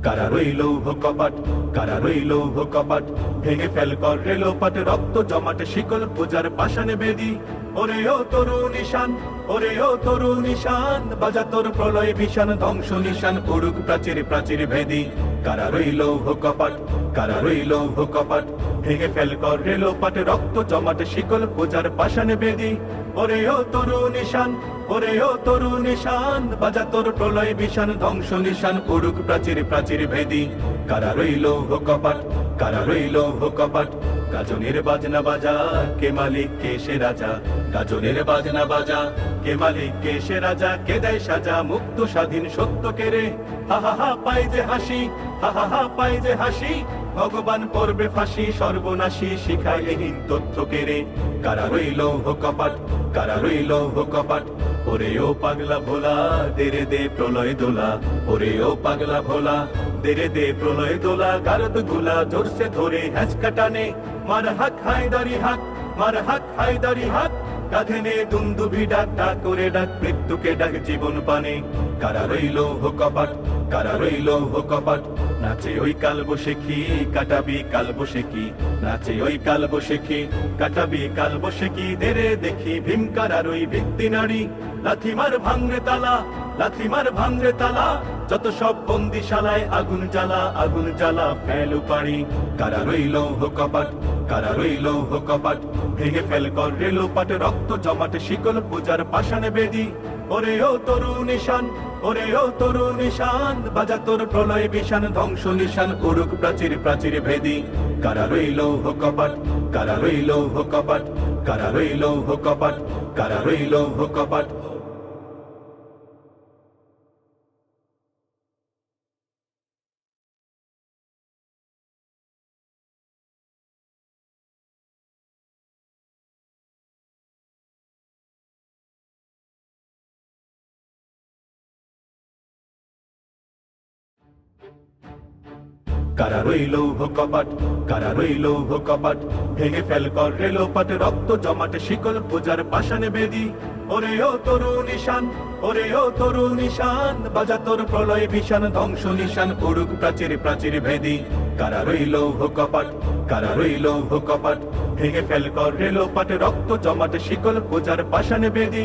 কারা রইল কপাট, কারা রইল কপাট, ভেঙে ফেল কর রেলোপাট, রক্ত জমাট শিকল পূজার পাষাণে বেদি। ওরে ও তরু নিশান, ওরে ও তরু নিশান, বাজা তোর প্রলয় বিশান, ধ্বংস নিশান করুক প্রাচীর প্রাচীর ভেদি। কারা রইল কপাট, কারা রইল কপাট, ভেঙে ফেল কর রেলোপাট, রক্ত জমাট শিকল পূজার পাষাণে বেদি। ওরে ও তরু নিশান, ওরে ও তরু নিশান, বাজা তোর প্রলয় বিশান, ধ্বংস নিশান করুক প্রাচীর প্রাচীর ভেদি। কারা রইল কপাট, কারা রইল কপাট, গাজনের বাজনা বাজা, কে মালিক কে সে রাজা। গাজনের বাজনা বাজা, কে মালিক কে সে রাজা, কে দেয় সাজা মুক্ত স্বাধীন সত্য কেড়ে। হা হা হা পাই যে হাসি, হা হা হা পাই যে হাসি, ভগবান পড়বে ফাঁসি, সর্বনাশী শিখায় এহীন তথ্য কেড়ে। কারা রইল কপাট, কারা রইল কপাট, ওরে ও পাগলা ভোলা, দেরে দে প্রলয় দোলা। ওরে ও পাগলা ভোলা, দেরে দে প্রলয় দোলা, গারদ গুলা জোরসে ধরে হ্যাঁচকা টানে। মার হাক হায়দারি হাক, মার হাক হায়দারি হাক, কাঁধে নে দুন্দুভি ডাক, ডাক করে ডাক মৃত্যুকে ডাক জীবন পানে। কারা রইল কপাট, কারা রইল কপাট, নাচে ওই কাল বসেখি, কাটাবি কাল বসেখি। নাচে ওই কাল বসেখি, কাটাবি কাল বসেখি, দেরে দেখি ভীমকারার ওই ভিত্তি নারী। লাথি মার ভাঙরে তালা, লাথি মার ভাঙরে তালা, যত সব বন্দিশালায় আগুন জ্বালা, আগুন জ্বালা ফেলু পারি। কারা রইল কপাট, কারা রইল কপাট, ভেঙে ফেল কর রেলোপাট, রক্ত জমাট শিকল পূজার পাষাণে বেদি। ওরে ও তরু নিশান, ওরে ও তরু নিশান, বাজা তোর প্রলয় বিশান, ধ্বংস নিশান করুক প্রাচীর প্রাচীর ভেদি। কারা রইল কপাট, কারা রইল কপাট, কারা রইল কপাট, কারা রইল কপাট। কারা রইল কপাট, কারা রইল কপাট, ভেঙে ফেল কর রেলোপাট, রক্ত জমাট শিকল পূজার পাষাণে বেদি। ওরে ও তরু নিশান, ওরে ও তরু নিশান, বাজা তোর প্রলয় বিশান, ধ্বংস নিশান করুক প্রাচীর প্রাচীর ভেদি। কারা রইল কপাট, কারা রইল কপাট, ভেঙে ফেল কর রেলোপাট, রক্ত জমাট শিকল পূজার পাষাণে বেদি।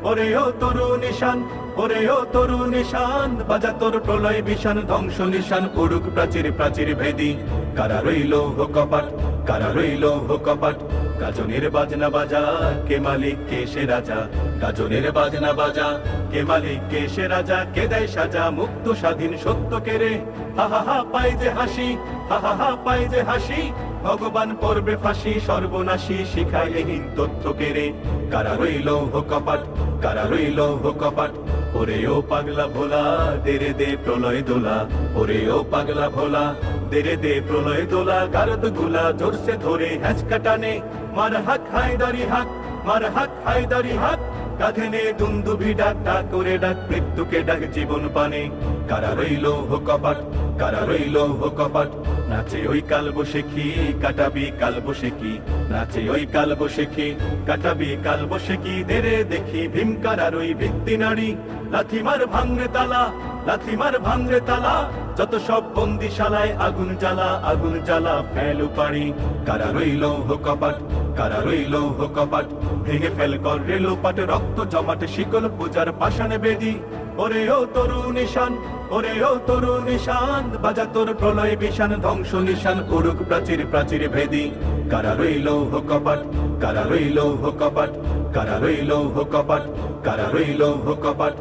ওরে ও তরু নিশান, ওরে ও তরু নিশান, বাজা তোর প্রলয় বিশান, ধ্বংস নিশান করুক প্রাচীর প্রাচীর ভেদি। কারা রইল কপাট, কারা রইল কপাট, গাজনের বাজনা বাজা, কে মালিক কে সে রাজা। গাজনের বাজনা বাজা, কে মালিক কে সে রাজা, কে দেয় সাজা মুক্ত স্বাধীন সত্য কেড়ে। হা হা হা পাই যে হাসি, হা হা হা পাই যে হাসি, ভগবান পড়বে ফাঁসি, সর্বনাশী শিখায় এহীন তথ্য কেড়ে। কারা রইল কপাট, কারা রইল কপাট, ওরে ও পাগলা ভোলা, দেরে দে প্রলয় দোলা। ওরে ও পাগলা ভোলা, দেরে দে প্রলয় দোলা, গারদ গুলা জোরসে ধরে হ্যাঁচকা টানে। মার হাক হায়দারি হাক, মার হাক হায়দারি হাক, কাঁধে নে দুন্দুভি ডাক, ডাক করে ডাক মৃত্যুকে ডাক জীবন পানে। কারা রইল কপাট, কারা রইল কপাট, নাচে ওই কাল বসেখি, কাটাবি কাল বসেখি। নাচে ওই কাল বসেখি, কাটাবি কাল বসেখি, দেরে দেখি ভীমকারার ওই ভিত্তি নারী। লাথি মার ভাঙরে তালা, লাথি মার ভাঙরে তালা, যত সব বন্দিশালায় আগুন জ্বালা, আগুন জ্বালা ফেলু পারি। কারা রইল কপাট, কারা রইল কপাট, ভেঙে ফেল কর রেলোপাট, রক্ত জমাট শিকল পূজার পাষাণে বেদি। ওরে ও তরু নিশান, ওরে ও তরু নিশান, বাজা তোর প্রলয় বিশান, ধ্বংস নিশান করুক প্রাচীর প্রাচীর ভেদি। কারা রইল কপাট, কারা রইল কপাট, কারা রইল কপাট, কারা রইল কপাট।